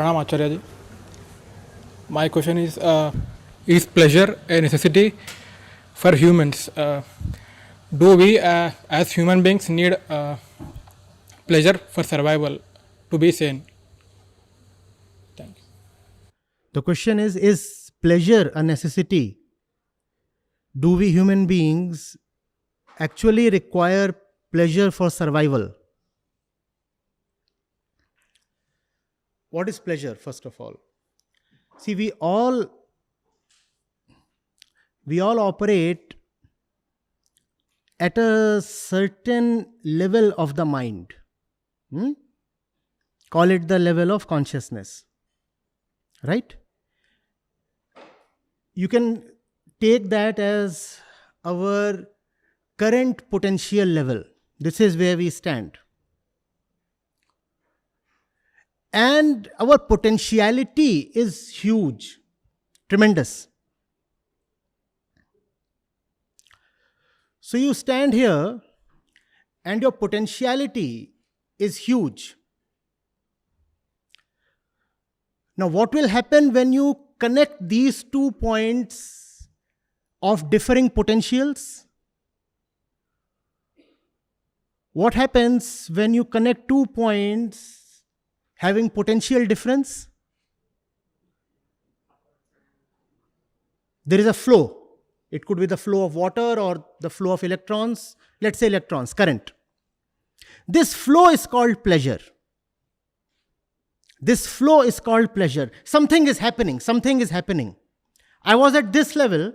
Pranam Acharya ji. My question is pleasure a necessity for humans? Do we as human beings need pleasure for survival to be sane? Thank you. The question is pleasure a necessity? Do we human beings actually require pleasure for survival? What is pleasure, first of all? See, we all operate at a certain level of the mind. Call it the level of consciousness. Right? You can take that as our current potential level. This is where we stand. And our potentiality is huge, tremendous. So you stand here and your potentiality is huge. Now, what will happen when you connect these 2 points of differing potentials? What happens when you connect 2 points having potential difference? There is a flow. It could be the flow of water or the flow of electrons. Let's say electrons, current. This flow is called pleasure. This flow is called pleasure. Something is happening. Something is happening. I was at this level.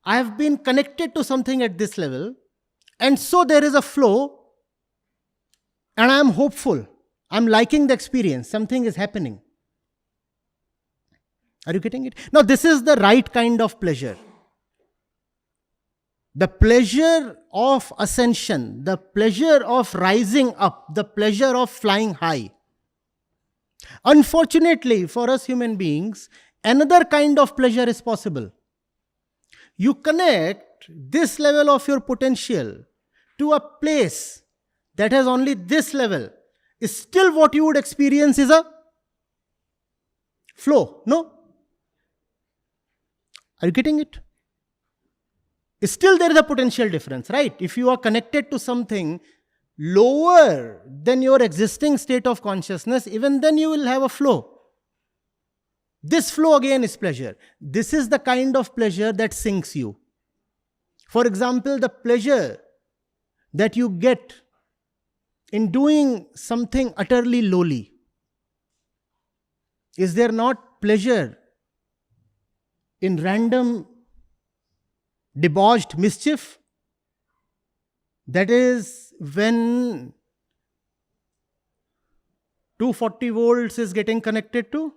I have been connected to something at this level. And so there is a flow. And I am hopeful. I'm liking the experience. Something is happening. Are you getting it? Now, this is the right kind of pleasure. The pleasure of ascension, the pleasure of rising up, the pleasure of flying high. Unfortunately, for us human beings, another kind of pleasure is possible. You connect this level of your potential to a place that has only this level. Still what you would experience is a flow, no? Are you getting it? Still there is a potential difference, right? If you are connected to something lower than your existing state of consciousness, even then you will have a flow. This flow again is pleasure. This is the kind of pleasure that sinks you. For example, the pleasure that you get in doing something utterly lowly. Is there not pleasure in random debauched mischief? That is when 240 volts is getting connected to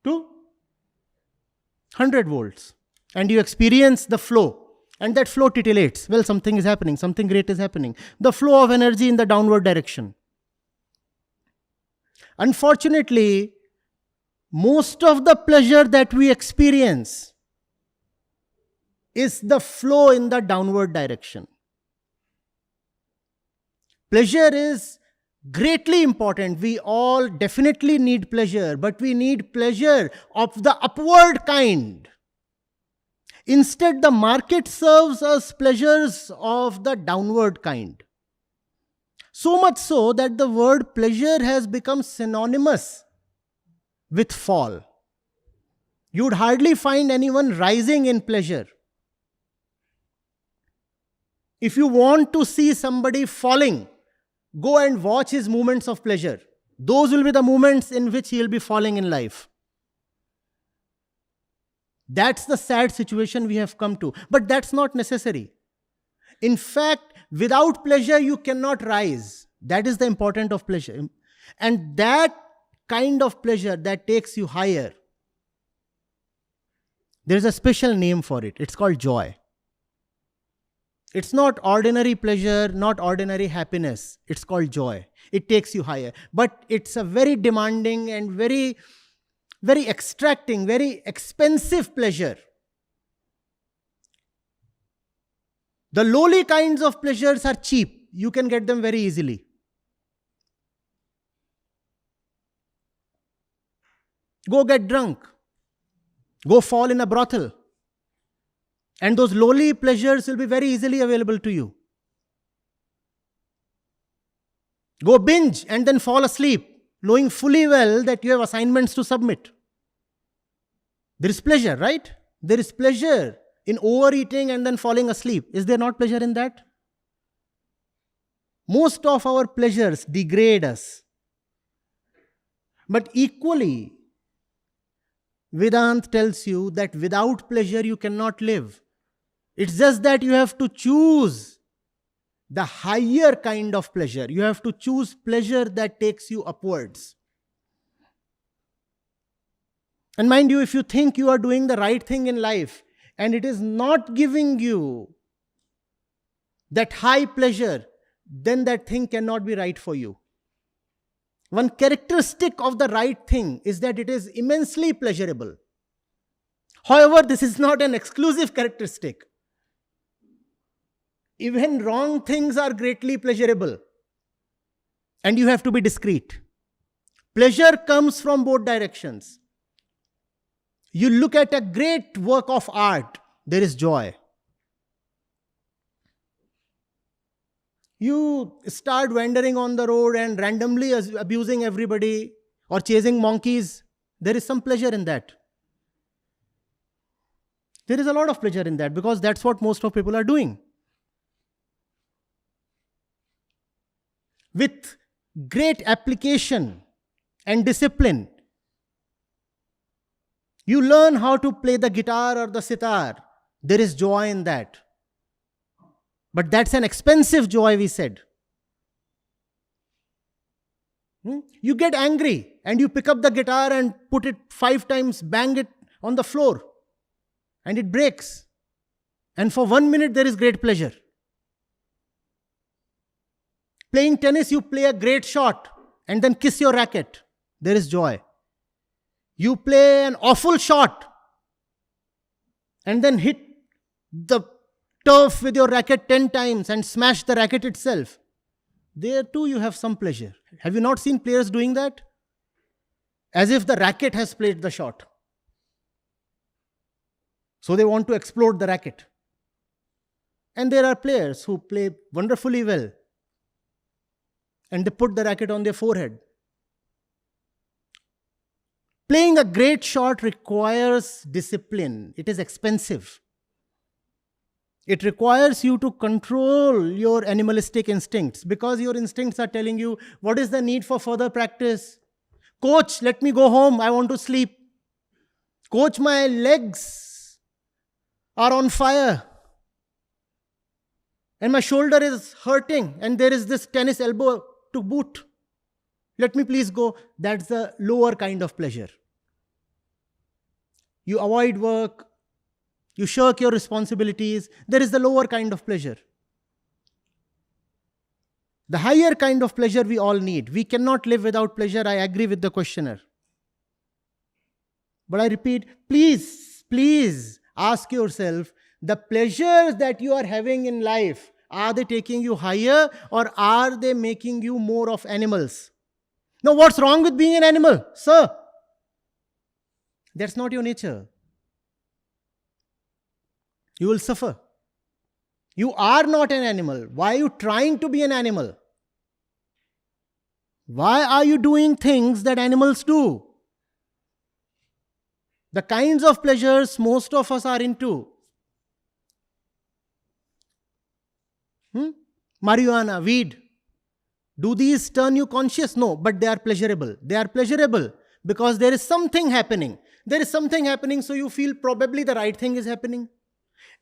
100 volts. And you experience the flow. And that flow titillates. Well, something is happening. Something great is happening. The flow of energy in the downward direction. Unfortunately, most of the pleasure that we experience is the flow in the downward direction. Pleasure is greatly important. We all definitely need pleasure, but we need pleasure of the upward kind. Instead, the market serves us pleasures of the downward kind. So much so that the word pleasure has become synonymous with fall. You would hardly find anyone rising in pleasure. If you want to see somebody falling, go and watch his moments of pleasure. Those will be the moments in which he will be falling in life. That's the sad situation we have come to. But that's not necessary. In fact, without pleasure, you cannot rise. That is the importance of pleasure. And that kind of pleasure that takes you higher, there is a special name for it. It's called joy. It's not ordinary pleasure, not ordinary happiness. It's called joy. It takes you higher. But it's a very demanding and very extracting, very expensive pleasure. The lowly kinds of pleasures are cheap. You can get them very easily. Go get drunk. Go fall in a brothel. And those lowly pleasures will be very easily available to you. Go binge and then fall asleep, knowing fully well that you have assignments to submit. There is pleasure, right? There is pleasure in overeating and then falling asleep. Is there not pleasure in that? Most of our pleasures degrade us. But equally, Vedanta tells you that without pleasure you cannot live. It's just that you have to choose the higher kind of pleasure. You have to choose pleasure that takes you upwards. And mind you, if you think you are doing the right thing in life and it is not giving you that high pleasure, then that thing cannot be right for you. One characteristic of the right thing is that it is immensely pleasurable. However, this is not an exclusive characteristic. Even wrong things are greatly pleasurable. And you have to be discreet. Pleasure comes from both directions. You look at a great work of art, there is joy. You start wandering on the road and randomly abusing everybody or chasing monkeys, there is some pleasure in that. There is a lot of pleasure in that because that's what most of people are doing. With great application and discipline, you learn how to play the guitar or the sitar. There is joy in that. But that's an expensive joy, we said. You get angry and you pick up the guitar and put it 5 times, bang it on the floor, and it breaks. And for 1 minute there is great pleasure. Playing tennis, you play a great shot and then kiss your racket. There is joy. You play an awful shot and then hit the turf with your racket 10 times and smash the racket itself. There too you have some pleasure. Have you not seen players doing that? As if the racket has played the shot. So they want to explode the racket. And there are players who play wonderfully well and they put the racket on their forehead. Playing a great shot requires discipline. It is expensive. It requires you to control your animalistic instincts because your instincts are telling you, what is the need for further practice? Coach, let me go home. I want to sleep. Coach, my legs are on fire. And my shoulder is hurting. And there is this tennis elbow to boot. Let me please go. That's the lower kind of pleasure. You avoid work. You shirk your responsibilities. There is the lower kind of pleasure. The higher kind of pleasure we all need. We cannot live without pleasure. I agree with the questioner. But I repeat, please ask yourself, the pleasures that you are having in life, are they taking you higher or are they making you more of animals? Now, what's wrong with being an animal, sir? That's not your nature. You will suffer. You are not an animal. Why are you trying to be an animal? Why are you doing things that animals do? The kinds of pleasures most of us are into. Marijuana, weed. Do these turn you conscious? No, but they are pleasurable. They are pleasurable because there is something happening. There is something happening, so you feel probably the right thing is happening.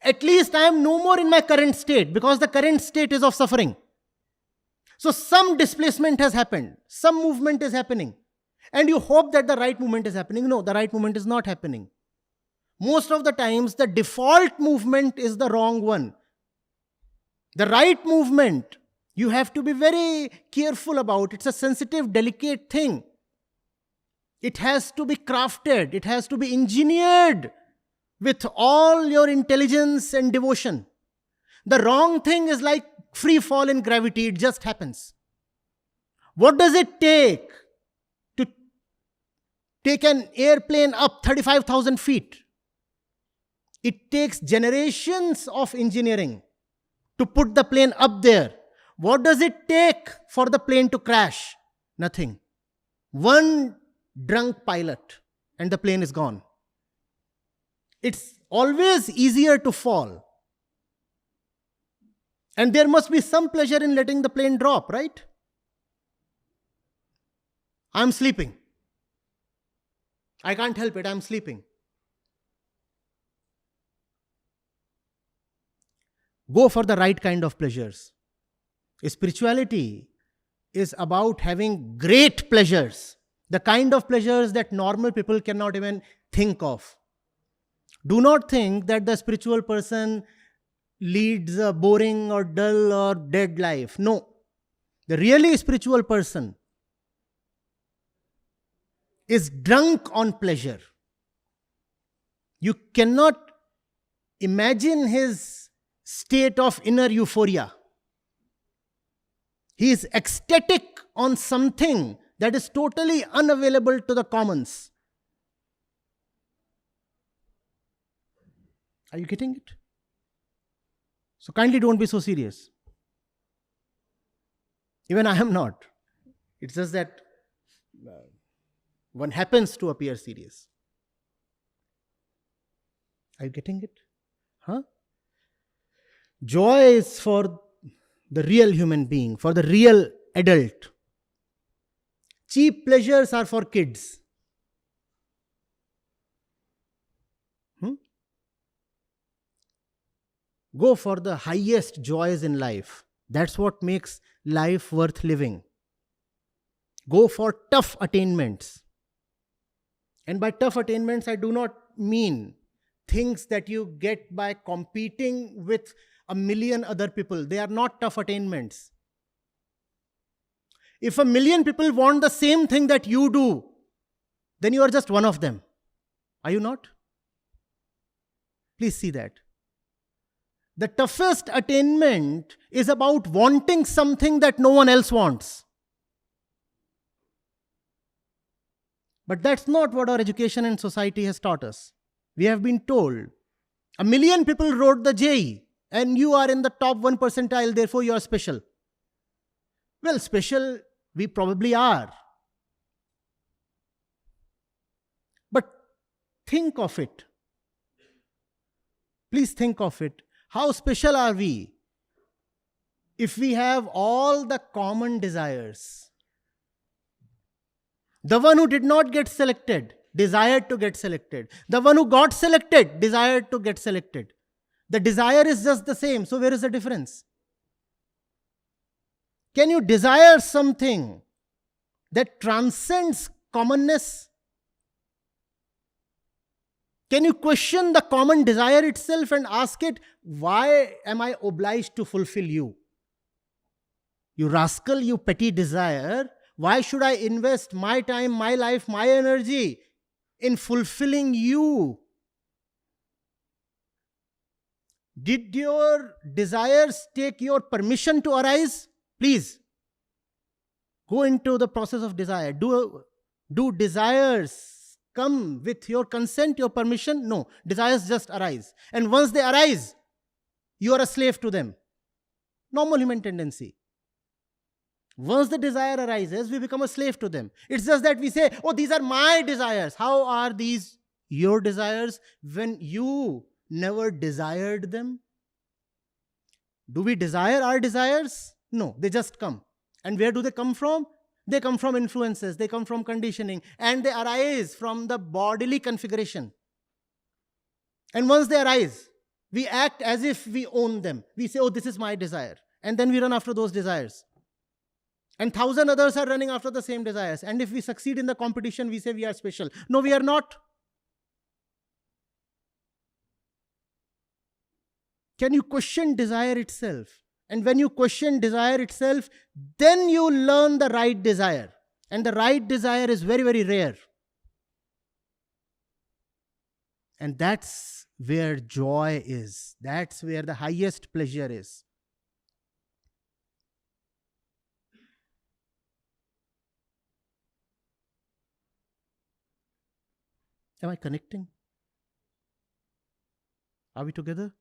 At least I am no more in my current state because the current state is of suffering. So some displacement has happened. Some movement is happening. And you hope that the right movement is happening. No, the right movement is not happening. Most of the times, the default movement is the wrong one. The right movement, you have to be very careful about. It's a sensitive, delicate thing. It has to be crafted. It has to be engineered with all your intelligence and devotion. The wrong thing is like free fall in gravity. It just happens. What does it take take an airplane up 35,000 feet. It takes generations of engineering to put the plane up there. What does it take for the plane to crash? Nothing. One drunk pilot and the plane is gone. It's always easier to fall. And there must be some pleasure in letting the plane drop, right? I'm sleeping. I can't help it, I'm sleeping. Go for the right kind of pleasures. Spirituality is about having great pleasures, the kind of pleasures that normal people cannot even think of. Do not think that the spiritual person leads a boring or dull or dead life. No. The really spiritual person is drunk on pleasure. You cannot imagine his state of inner euphoria. He is ecstatic on something that is totally unavailable to the commons. Are you getting it? So kindly don't be so serious. Even I am not. It's just that one happens to appear serious. Are you getting it? Huh? Joy is for the real human being, for the real adult. Cheap pleasures are for kids. Go for the highest joys in life. That's what makes life worth living. Go for tough attainments. And by tough attainments, I do not mean things that you get by competing with a million other people. They are not tough attainments. If a million people want the same thing that you do, then you are just one of them. Are you not? Please see that. The toughest attainment is about wanting something that no one else wants. But that's not what our education and society has taught us. We have been told, a million people wrote the JEE and you are in the top 1 percentile, therefore you are special. Well, special we probably are. But think of it. Please think of it. How special are we if we have all the common desires? The one who did not get selected desired to get selected. The one who got selected desired to get selected. The desire is just the same. So where is the difference? Can you desire something that transcends commonness? Can you question the common desire itself and ask it, why am I obliged to fulfill you? You rascal, you petty desire, why should I invest my time, my life, my energy in fulfilling you? Did your desires take your permission to arise? Please, go into the process of desire. Do desires come with your consent, your permission? No. Desires just arise. And once they arise, you are a slave to them. Normal human tendency. Once the desire arises, we become a slave to them. It's just that we say, oh, these are my desires. How are these your desires when you never desired them? Do we desire our desires? No, they just come. And where do they come from? They come from influences, they come from conditioning, and they arise from the bodily configuration. And once they arise, we act as if we own them. We say, oh, this is my desire. And then we run after those desires. And 1,000 others are running after the same desires. And if we succeed in the competition, we say we are special. No, we are not. Can you question desire itself? And when you question desire itself, then you learn the right desire. And the right desire is very, very rare. And that's where joy is. That's where the highest pleasure is. Am I connecting? Are we together?